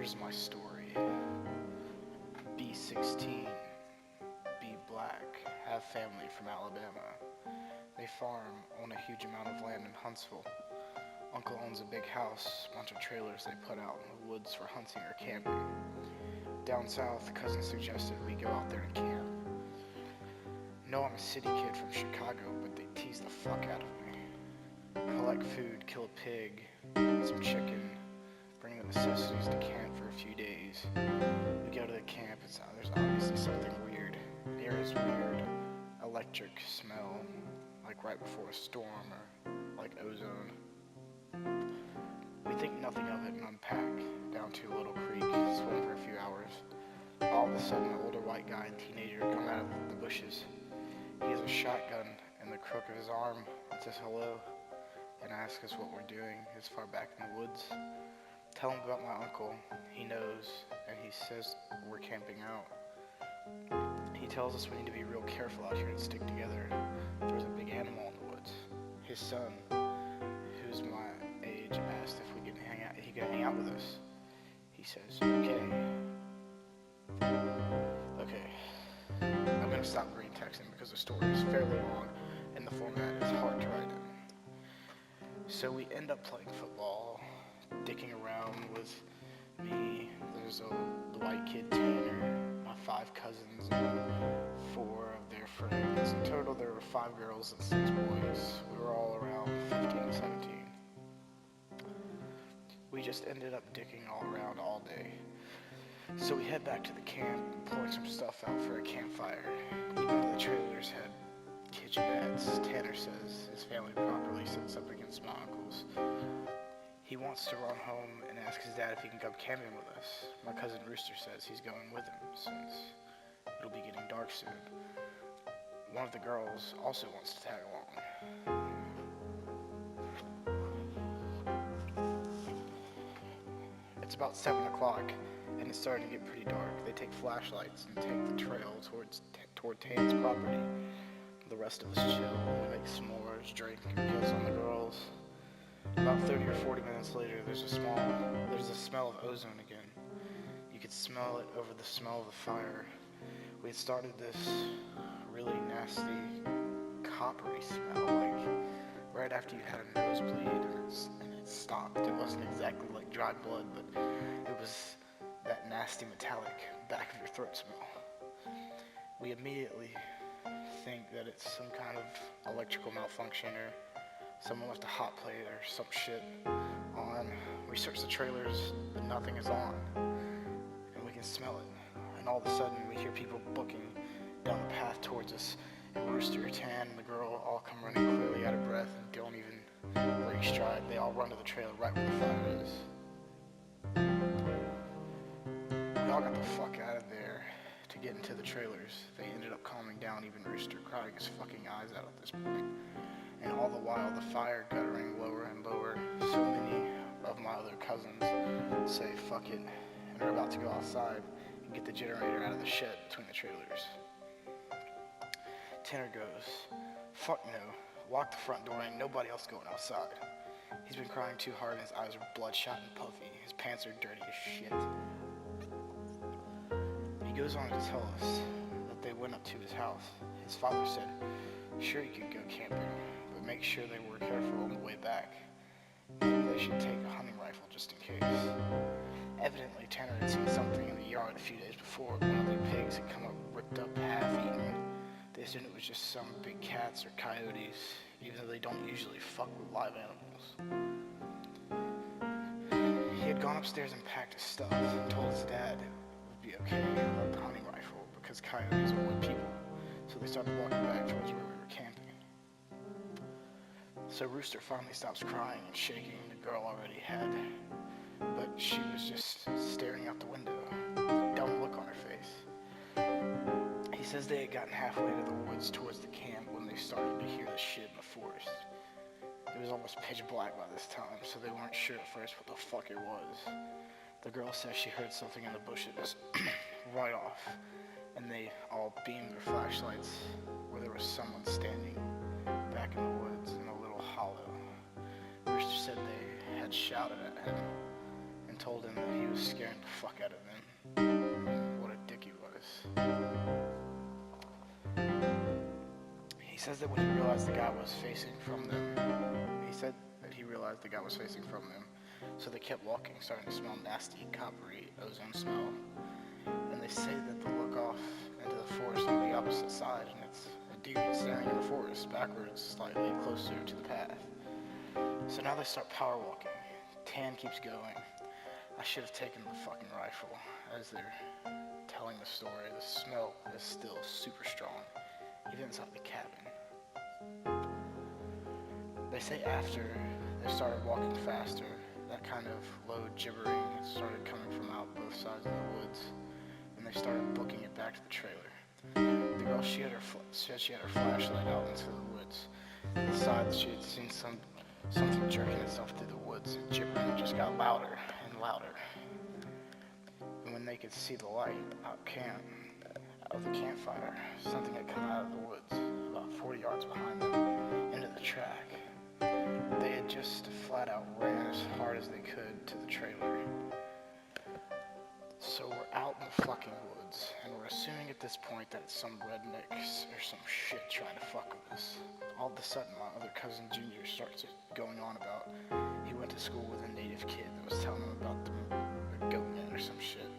Here's my story. Be 16, be black, have family from Alabama. They farm, own a huge amount of land in Huntsville. Uncle owns a big house, bunch of trailers they put out in the woods for hunting or camping. Down south, cousin suggested we go out there and camp. No, I'm a city kid from Chicago, but they tease the fuck out of me. Collect food, kill a pig, some chicken, bring the necessities to camp for a few days. We go to the camp, there's obviously something weird. The air is weird, electric smell, like right before a storm, or like ozone. We think nothing of it and unpack, down to a little creek, swim for a few hours. All of a sudden, an older white guy and teenager come out of the bushes. He has a shotgun in the crook of his arm and says hello, and asks us what we're doing as far back in the woods. Tell him about my uncle. He knows, and he says we're camping out. He tells us we need to be real careful out here and stick together. There's a big animal in the woods. His son, who's my age, asked if we can hang out. He could hang out with us. He says, okay. I'm gonna stop green texting because the story is fairly long and the format is hard to write in. So we end up playing football, dicking around with me. There's the white kid Tanner, my 5 cousins, and 4 of their friends. In total, there were 5 girls and 6 boys. We were all around 15 and 17. We just ended up dicking all around all day. So we head back to the camp, pulling some stuff out for a campfire. Even though the trailers had kitchenettes, Tanner says his family properly sits up against my uncle's. He wants to run home and ask his dad if he can come camping with us. My cousin Rooster says he's going with him since it'll be getting dark soon. One of the girls also wants to tag along. It's about 7 o'clock and it's starting to get pretty dark. They take flashlights and take the trail toward Tan's property. The rest of us chill. We make s'mores, drink, and kiss on the girls. About 30 or 40 minutes later, there's a smell of ozone again. You could smell it over the smell of the fire. We had started this really nasty, coppery smell, like right after you had a nosebleed and it stopped. It wasn't exactly like dry blood, but it was that nasty metallic back of your throat smell. We immediately think that it's some kind of electrical malfunction or someone left a hot plate or some shit on. We search the trailers, but nothing is on, and we can smell it. And all of a sudden, we hear people booking down the path towards us, and Rooster, Tan, and the girl all come running clearly out of breath and don't even break stride. They all run to the trailer right where the fire is. We all got the fuck out of there to get into the trailers. They ended up calming down, even Rooster crying his fucking eyes out at this point. And all the while, the fire guttering lower and lower. So many of my other cousins say fuck it and are about to go outside and get the generator out of the shed between the trailers. Tanner goes, fuck no, lock the front door, ain't nobody else going outside. He's been crying too hard and his eyes are bloodshot and puffy. His pants are dirty as shit. He goes on to tell us that they went up to his house. His father said, sure you could go camping, but make sure they were careful on the way back. Maybe they should take a hunting rifle just in case. Evidently, Tanner had seen something in the yard a few days before. One of their pigs had come up ripped up, half-eaten. They assumed it was just some big cats or coyotes, even though they don't usually fuck with live animals. He had gone upstairs and packed his stuff and told his dad it would be okay without the hunting rifle because coyotes avoid people. So they started walking back towards where we were camping. So Rooster finally stops crying and shaking. The girl already had, but she was just staring out the window, a dumb look on her face. He says they had gotten halfway to the woods towards the camp when they started to hear the shit in the forest. It was almost pitch black by this time, so they weren't sure at first what the fuck it was. The girl says she heard something in the bushes right off, and they all beamed their flashlights where there was someone standing back in the woods in a little hollow. Rooster said they had shouted at him and told told him that he was scaring the fuck out of them. What a dick he was. He says that when he realized the guy was facing from them, so they kept walking, starting to smell nasty, coppery, ozone smell. And they say that they look off into the forest on the opposite side, and it's a dude staring in the forest, backwards, slightly closer to the path. So now they start power walking. Tan keeps going. I should have taken the fucking rifle. As they're telling the story, the smell is still super strong, even inside the cabin. They say after they started walking faster, that kind of low gibbering started coming from out both sides of the woods, and they started booking it back to the trailer. The girl, she had her flashlight out into the woods. Besides, she had seen something jerking itself through the woods, and gibbering just got louder and louder. And when they could see the light out of the campfire, something had come out of the woods, about 40 yards behind them, into the track. They had just flat out ran as hard as they could to the trailer. So we're out in the fucking woods, and we're assuming at this point that it's some rednecks or some shit trying to fuck with us. All of a sudden, my other cousin Junior starts going on about he went to school with a native kid that was telling him about the GoatMan or some shit.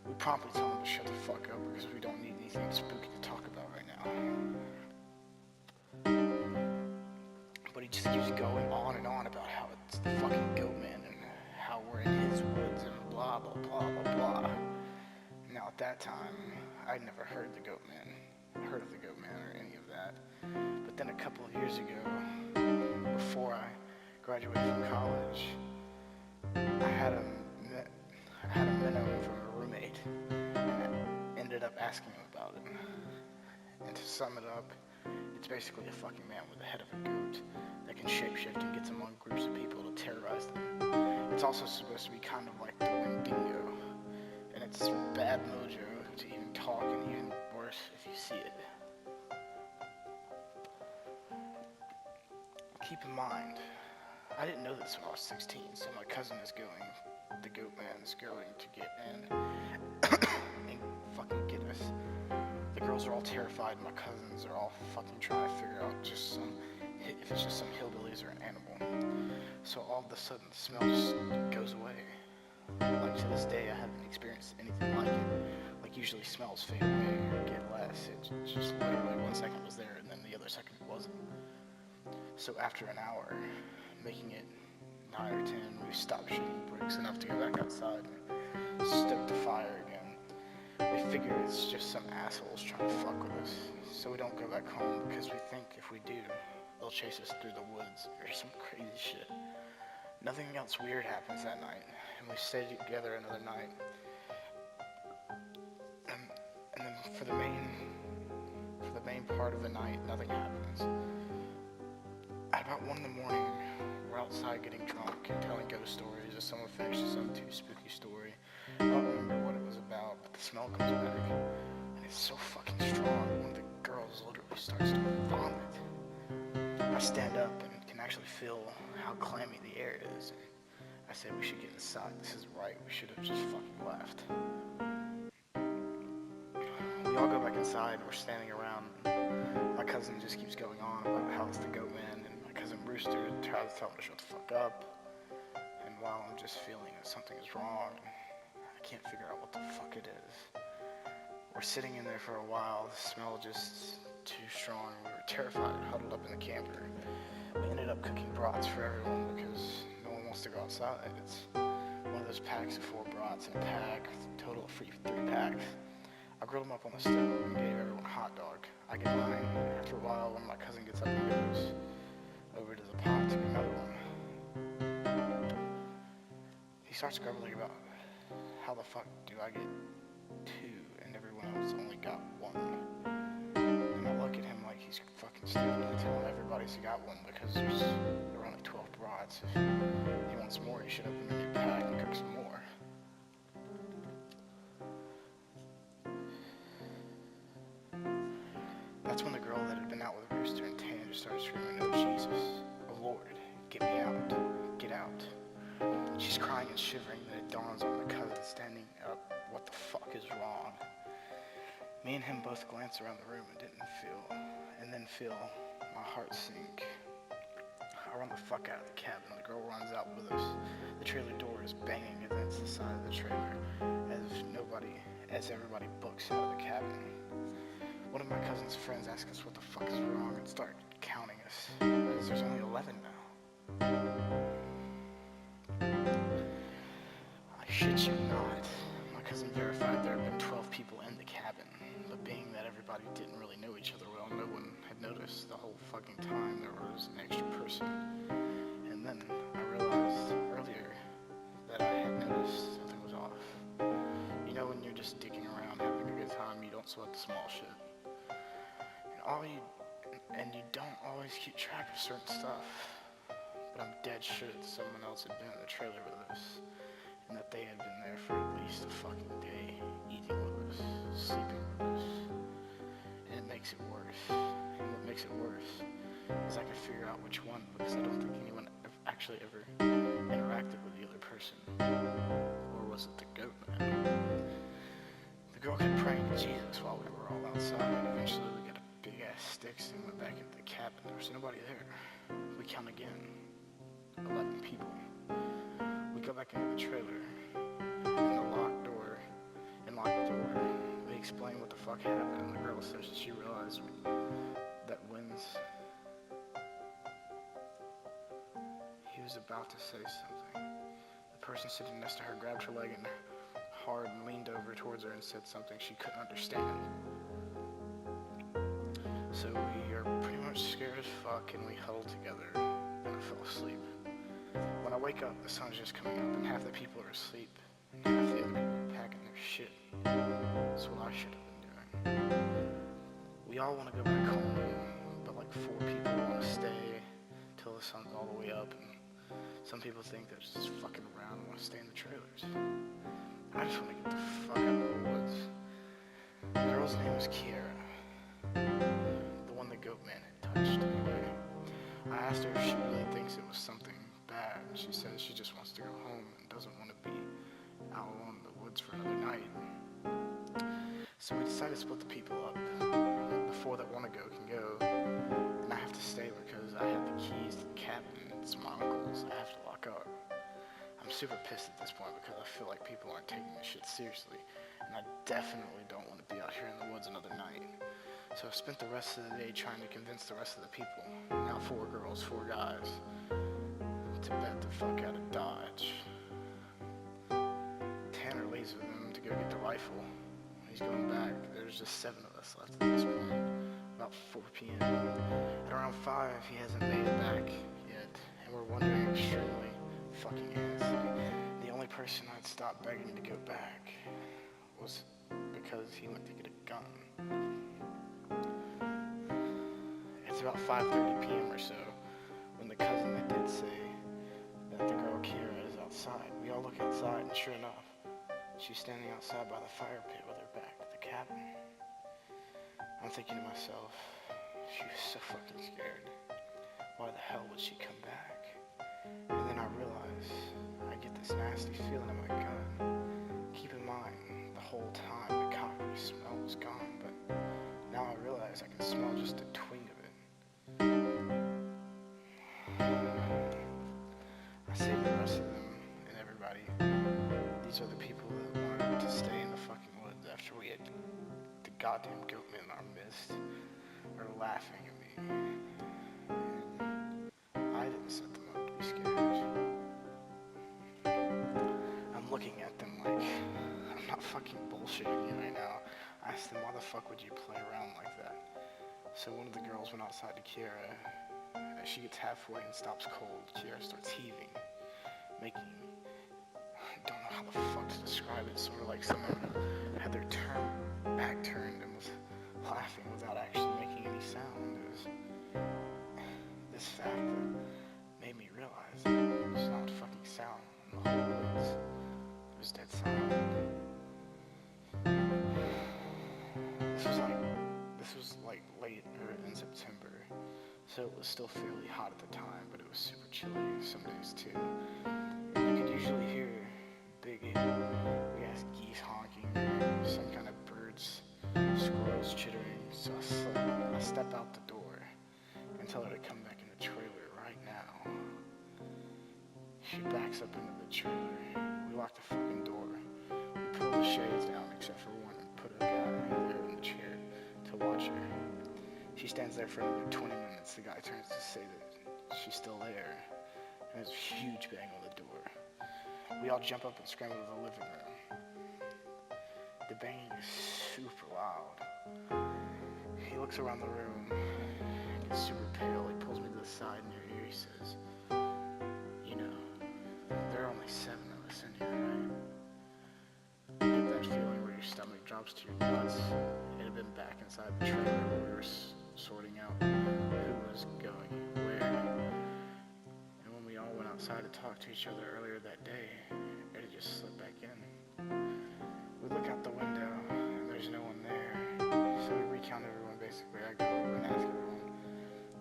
We promptly tell him to shut the fuck up because we don't need anything spooky to talk about right now. But he just keeps going on and on about how it's the fucking GoatMan and how we're in his woods and blah, blah, blah, blah, blah. Now at that time, I'd never heard of the GoatMan or any of that. But then a couple of years ago, before I graduated from college, I had a minnow from a roommate, and I ended up asking him about it. And to sum it up, it's basically a fucking man with the head of a goat that can shapeshift and gets among groups of people to terrorize them. It's also supposed to be kind of like the Wendigo, and it's bad mojo to even talk, and even worse if you see it. Keep in mind, I didn't know this when I was 16, so my cousin is going, the GoatMan's going to get in and fucking get us. The girls are all terrified, and my cousins are all fucking trying to figure out if it's just some hillbillies or an animal. So all of a sudden, the smell just goes away. Like to this day, I haven't experienced anything like it. Like usually smells fade away or get less. It just literally 1 second was there, and then the other second it wasn't. So after an hour, making it 9 or 10, we stopped shooting bricks enough to go back outside and stoke the fire again. We figure it's just some assholes trying to fuck with us, so we don't go back home because we think if we do, they'll chase us through the woods or some crazy shit. Nothing else weird happens that night, and we stay together another night. And then for the main part of the night, nothing happens. At about 1 in the morning, we're outside getting drunk and telling ghost stories as someone finishes some too spooky story. I don't remember what it was about, but the smell comes back, and it's so fucking strong, one of the girls literally starts to vomit. I stand up and can actually feel how clammy the air is. I say we should get inside, this is right, we should have just fucking left. We all go back inside, and we're standing around. My cousin just keeps going on about how it's the GoatMan, and my cousin Brewster tries to tell him to shut the fuck up. And while I'm just feeling that something is wrong, I can't figure out what the fuck it is. We're sitting in there for a while, the smell just too strong. We were terrified, huddled up in the camper. We ended up cooking brats for everyone because no one wants to go outside. It's one of those packs of 4 brats in a pack, total of 3 packs. I grilled them up on the stove and gave everyone a hot dog. I get mine. After a while, when my cousin gets up and goes over to the pot to get another one, he starts grumbling about how the fuck do I get 2 and everyone else only got 1. And I look at him like he's fucking stupid. I tell him everybody's got 1 because there are only 12 brats. If he wants more, he should open a new pack and cook some more. That's when the girl that had been out with Rooster and Tan just started screaming, "Oh Jesus, oh Lord, get me out, get out." She's crying and shivering that it dawns on the cousin standing up. What the fuck is wrong? Me and him both glance around the room and then feel my heart sink. I run the fuck out of the cabin. The girl runs out with us. The trailer door is banging against the side of the trailer as everybody books out of the cabin. One of my cousin's friends asks us what the fuck is wrong and start counting us, as there's only 11 now. I shit you not. My cousin verified there had been 12 people in the cabin, but being that everybody didn't really know each other well, no one had noticed the whole fucking time there was an extra person. And then I realized earlier that I had noticed something was off. You know when you're just dicking around having a good time, you don't sweat the small shit. And you don't always keep track of certain stuff. But I'm dead sure that someone else had been in the trailer with us, and that they had been there for at least a fucking day, eating with us, sleeping with us. And it makes it worse. And what makes it worse is I can figure out which one, because I don't think anyone actually ever interacted with the other person. Or was it the goat man? The girl kept praying to Jesus while we were all outside, and eventually we got a big ass sticks and went back into the cabin. There was nobody there. We count again. 11 people. We go back into the trailer, and the locked door. We explain what the fuck happened, and the girl says that she realized that he was about to say something. The person sitting next to her grabbed her leg and hard and leaned over towards her and said something she couldn't understand. So we are pretty much scared as fuck, and we huddled together, and I fell asleep. When I wake up, the sun's just coming up, and half the people are asleep, and half the other people are packing their shit. That's what I should have been doing. We all want to go back home, but like 4 people want to stay till the sun's all the way up, and some people think they're just fucking around and want to stay in the trailers. I just want to get the fuck out of the woods. The girl's name was Kiera, the one the GoatMan had touched anyway. I asked her if she really thinks it was something bad, and she says she just wants to go home and doesn't want to be out alone in the woods for another night. So we decided to split the people up. The 4 that want to go can go, and I have to stay because I have the keys to the cabin. It's my uncle's. I have to lock up. I'm super pissed at this point because I feel like people aren't taking this shit seriously, and I definitely don't want to be out here in the woods another night. So I've spent the rest of the day trying to convince the rest of the people, now 4 girls, 4 guys, to bet the fuck out of Dodge. Tanner leaves with them to go get the rifle. He's going back. There's just 7 of us left at this point. About 4 p.m. At around 5, he hasn't made it back yet, and we're wondering extremely fucking honestly. The only person I'd stop begging to go back was because he went to get a gun. It's about 5:30 p.m. or so when the cousin that did say that the girl Kira is outside. We all look outside, and sure enough, she's standing outside by the fire pit with her back to the cabin. I'm thinking to myself, she was so fucking scared. Why the hell would she come back? And then I realize I get this nasty feeling in my gut. Keep in mind, the whole time the coppery smell was gone, but now I realize I can smell just a twinge of it. I saved the rest of them and everybody. These are the people that wanted to stay in the fucking woods after we had the goddamn goatman in our midst, are laughing at me. And I didn't set them up to be scared. I'm looking at them like, I'm not fucking bullshitting you right now. I asked them, why the fuck would you play around like that? So one of the girls went outside to Kiera. As she gets halfway and stops cold, Kiera starts heaving, making, I don't know how the fuck to describe it, sort of like someone had their back turned and was laughing without actually making any sound. It was this fact that made me realize that there was not fucking sound in the whole woods. It was dead silent. This was like late in September, so it was still fairly hot at the time, but it was super chilly some days too. You could usually hear She backs up into the trailer. We lock the fucking door. We pull the shades down except for one and put a guy there in the chair to watch her. She stands there for another 20 minutes. The guy turns to say that she's still there. And there's a huge bang on the door. We all jump up and scramble to the living room. The banging is super loud. He looks around the room, gets super pale. He pulls me to the side near ear. He says, "You know, there are only 7 of us in here, right?" You get that feeling where your stomach drops to your nuts. It had been back inside the trailer where we were sorting out who was going where. And when we all went outside to talk to each other earlier that day, it had just slipped back in. We look out the window, and there's no one there. So we recount everyone, basically. I go over and ask everyone,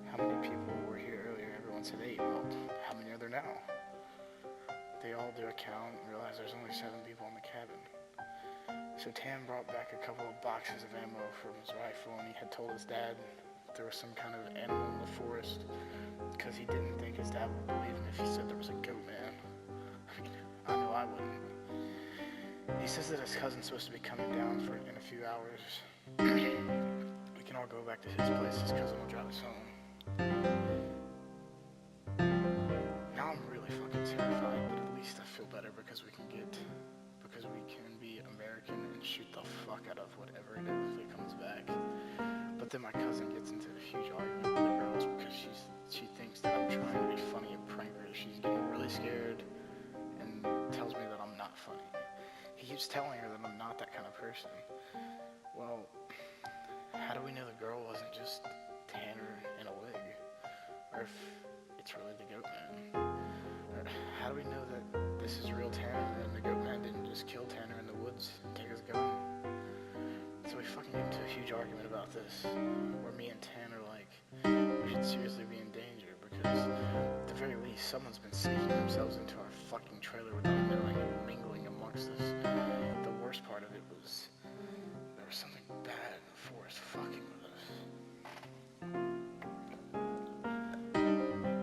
how many people were here earlier? Everyone said 8. Well, how many are there now? They all do a count and realize there's only 7 people in the cabin. So Tam brought back a couple of boxes of ammo from his rifle, and he had told his dad there was some kind of animal in the forest because he didn't think his dad would believe him if he said there was a goat man. I know I wouldn't. He says that his cousin's supposed to be coming down in a few hours. We can all go back to his place. His cousin will drive us home. Now I'm really fucking terrified, but at least I feel better because we can be American and shoot the fuck out of whatever it is that comes back. But then my cousin gets into a huge argument with the girls because she thinks that I'm trying to be funny and prank her. She's getting really scared and tells me that I'm not funny. He keeps telling her that I'm not that kind of person. Well, how do we know the girl wasn't just Tanner in a wig? Or if it's really the goat man? Or how do we know that this is real Tanner and the goat man didn't just kill Tanner in the woods and take his gun? So we fucking get into a huge argument about this, where me and Tanner are like, we should seriously be in danger because at the very least someone's been sneaking themselves into our fucking trailer without knowing and mingling amongst us. The worst part of it was there was something bad in the forest fucking with us.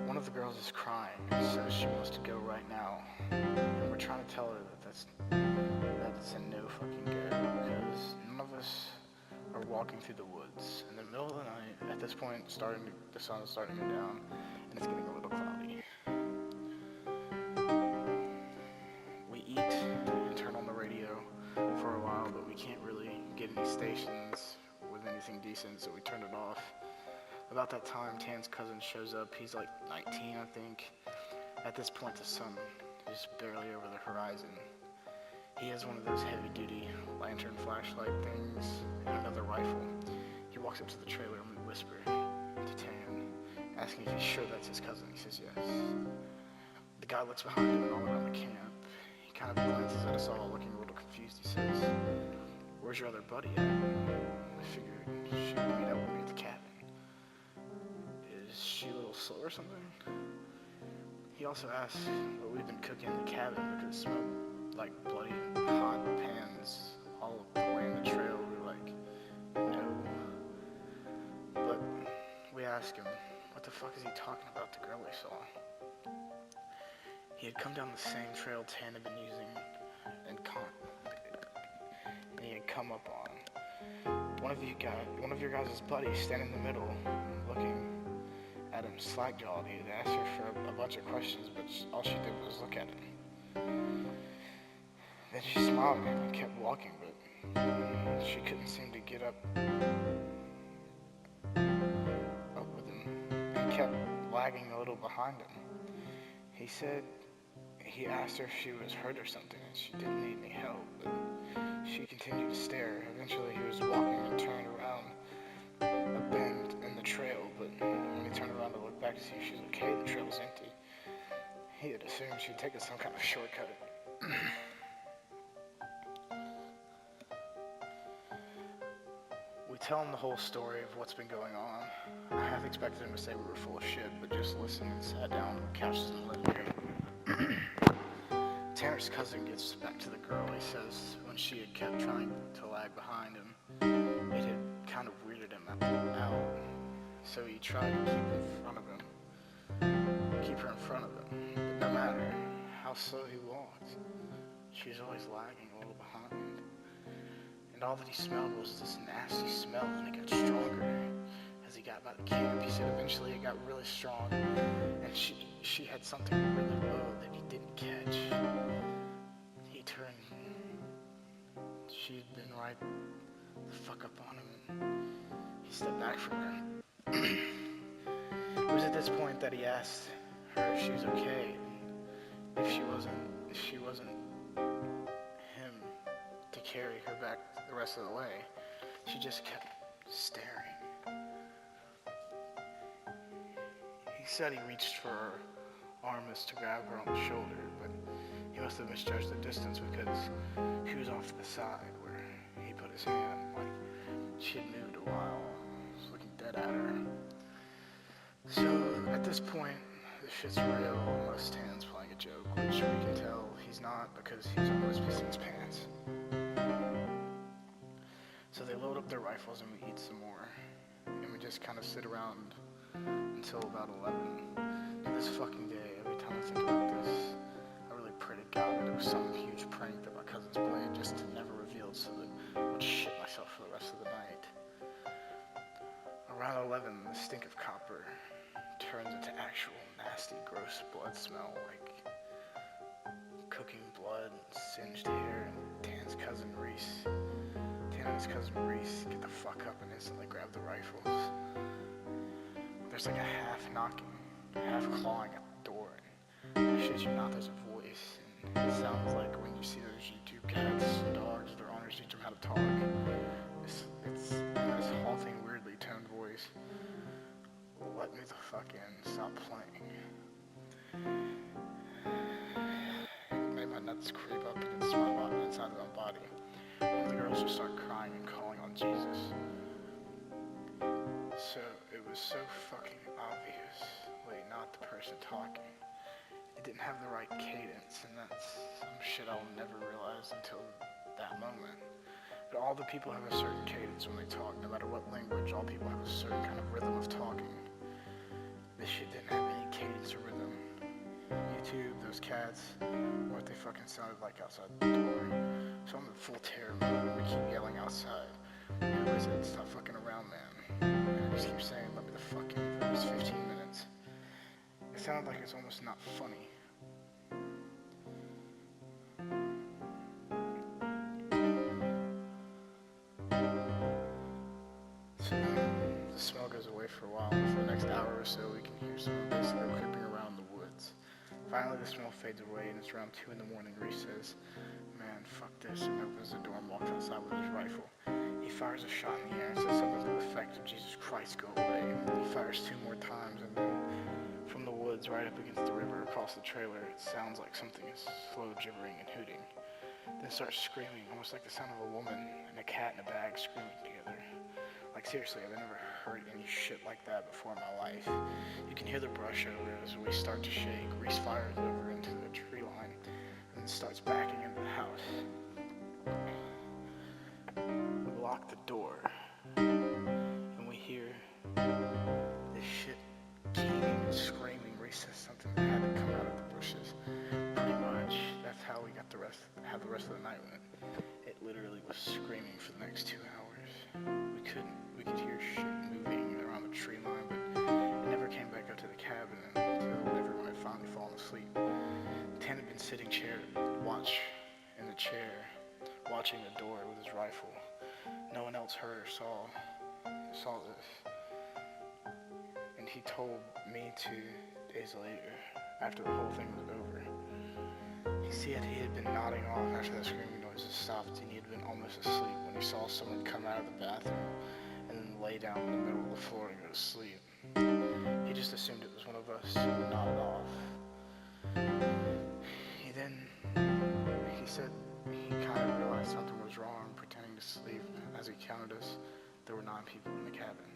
One of the girls is crying and says she wants to go right now. And we're trying to tell her that that's a no fucking go because none of us are walking through the woods in the middle of the night. At this point, the sun is starting to go down, and it's getting a little cloudy. We eat and turn on the radio for a while, but we can't really get any stations with anything decent, so we turn it off. About that time, Tan's cousin shows up. He's like 19, I think. At this point, the sun is barely over the horizon. He has one of those heavy-duty lantern flashlight things and another rifle. He walks up to the trailer and we whisper to Tan, asking if he's sure that's his cousin. He says yes. The guy looks behind him and all around the camp. He kind of glances at us all, looking a little confused. He says, "Where's your other buddy at?" I figured she would meet up with me at the cabin. Is she a little slow or something? He also asks what we've been cooking in the cabin because it smelled like bloody hot pans all the way in the trail. We were like, no. But we asked him, what the fuck is he talking about, the girl we saw? He had come down the same trail Tan had been using and he had come up on. One of your guys' buddies standing in the middle looking at him slack-jawed. He had asked her for a bunch of questions, but all she did was look at him. Then she smiled at him and kept walking, but she couldn't seem to get up with him and kept lagging a little behind him. He said he asked her if she was hurt or something and she didn't need any help, but she continued to stare. Eventually he was walking and turned around a bend in the trail, but when he turned around to look back to see if she was okay, the trail was empty. He had assumed she'd taken some kind of shortcut. We tell him the whole story of what's been going on. I half expected him to say we were full of shit, but just listened and sat down on the couches in the living room. Tanner's cousin gets back to the girl. He says when she had kept trying to lag behind him, it had kind of weirded him out. So he tried to keep her in front of him. But no matter. how slow he walked. She was always lagging a little behind. And all that he smelled was this nasty smell, and it got stronger as he got by the camp. He said eventually it got really strong, and she had something really low that he didn't catch. He turned. She'd been right the fuck up on him, and he stepped back from her. It was at this point that he asked her if she was okay, and if she wasn't him to carry her back the rest of the way. She just kept staring. He said he reached for her arm as to grab her on the shoulder, but he must have misjudged the distance because she was off to the side where he put his hand, like she had moved a while. He was looking dead at her. So at this point, the shit's real. Most Stan's playing a joke, which we can tell he's not because he's almost pissing his pants. So they load up their rifles and we eat some more. And we just kind of sit around until about 11. To this fucking day, every time I think about this, I really pray to God that it was some huge prank that my cousins played just to never reveal so that I would shit myself for the rest of the night. Around 11, the stink of copper turns into actual nasty, gross blood smell, like cooking blood and singed hair, and Tan and his cousin Reese get the fuck up and instantly grab the rifles. There's like a half knocking, half clawing at the door, and I shit you not, there's a voice, and it sounds like when you see those YouTube cats and dogs, their owners teach them how to talk. It's this halting, weirdly toned voice. Let me the fuck in, stop playing. It made my nuts creep up against my inside of my body. One of the girls just started crying and calling on Jesus. So it was so fucking obviously not the person talking. It didn't have the right cadence, and that's some shit I'll never realize until that moment. But all the people have a certain cadence when they talk, no matter what language. All people have a certain kind of rhythm of talking. This shit didn't have any cadence or rhythm. YouTube, those cats, what they fucking sounded like outside the door. So I'm in full terror mode. We keep yelling outside. Who is it? Stop fucking around, man. And I just keep saying, let me the fuck in for these 15 minutes. It sounded like it's almost not funny. So the smell goes away for a while, and for the next hour or so we can hear someone basically creeping around the woods. Finally the smell fades away and it's around 2 in the morning. Reese says, man, fuck this, and opens the door and walks outside with his rifle. He fires a shot in the air and says something to the effect of Jesus Christ, go away. He fires 2 more times, and then from the woods right up against the river across the trailer, it sounds like something is slow gibbering and hooting. Then starts screaming, almost like the sound of a woman and a cat in a bag screaming together. Like seriously, I've never heard any shit like that before in my life. You can hear the brush over as we start to shake. Reese fires over into the tree line and starts backing into the house. We lock the door and we hear this shit keening and screaming. Reese says something that had to come out of the bushes. Pretty much, that's how we got how the rest of the night went. It literally was screaming for the next 2 hours. We could hear shit moving around the tree line, but it never came back up to the cabin until everyone had finally fallen asleep. Tan had been sitting in the chair, watching the door with his rifle. No one else heard or saw this. And he told me 2 days later, after the whole thing was over. He said he had been nodding off after the screaming noises stopped, and he had been almost asleep when he saw someone come out of the bathroom and then lay down in the middle of the floor and go to sleep. He just assumed it was one of us and nodded off. He said he kind of realized something was wrong, pretending to sleep. As he counted us, there were 9 people in the cabin.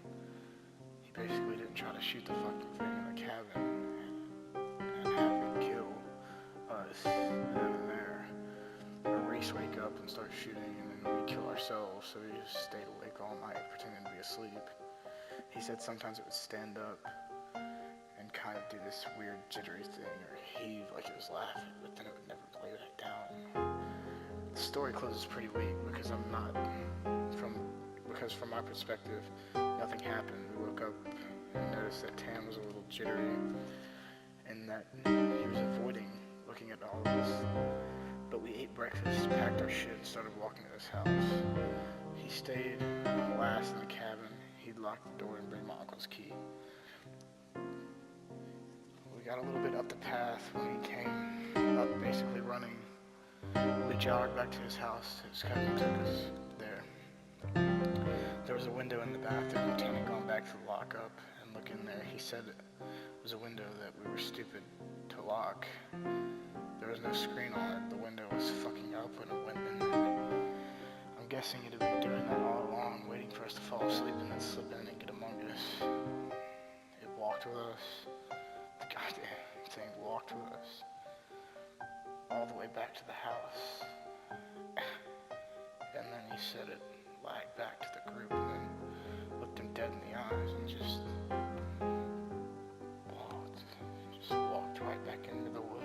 He basically didn't try to shoot the fucking thing in the cabin and have it kill us then and there. Or Reese wake up and start shooting, and then we kill ourselves, so we just stayed awake all night pretending to be asleep. He said sometimes it would stand up and kind of do this weird jittery thing, or heave like it was laughing, but then it would never play back down. The story closes pretty weak because because from my perspective, nothing happened. We woke up and noticed that Tam was a little jittery and that he was avoiding looking at all of us. But we ate breakfast, packed our shit, and started walking to his house. He stayed last in the cabin. He'd lock the door and bring my uncle's key. We got a little bit up the path when he came up basically running. We jogged back to his house. His cousin took us there. There was a window in the bathroom. Tan had gone back to the lockup and look in there. He said it was a window that we were stupid to lock. There was no screen on it. The window was fucking up when it went in there. I'm guessing it had been doing that all along, waiting for us to fall asleep and then slip in and get among us. It walked with us. The goddamn thing walked with us all the way back to the house. And then he said it lagged back to the group and then looked him dead in the eyes and just walked right back into the woods.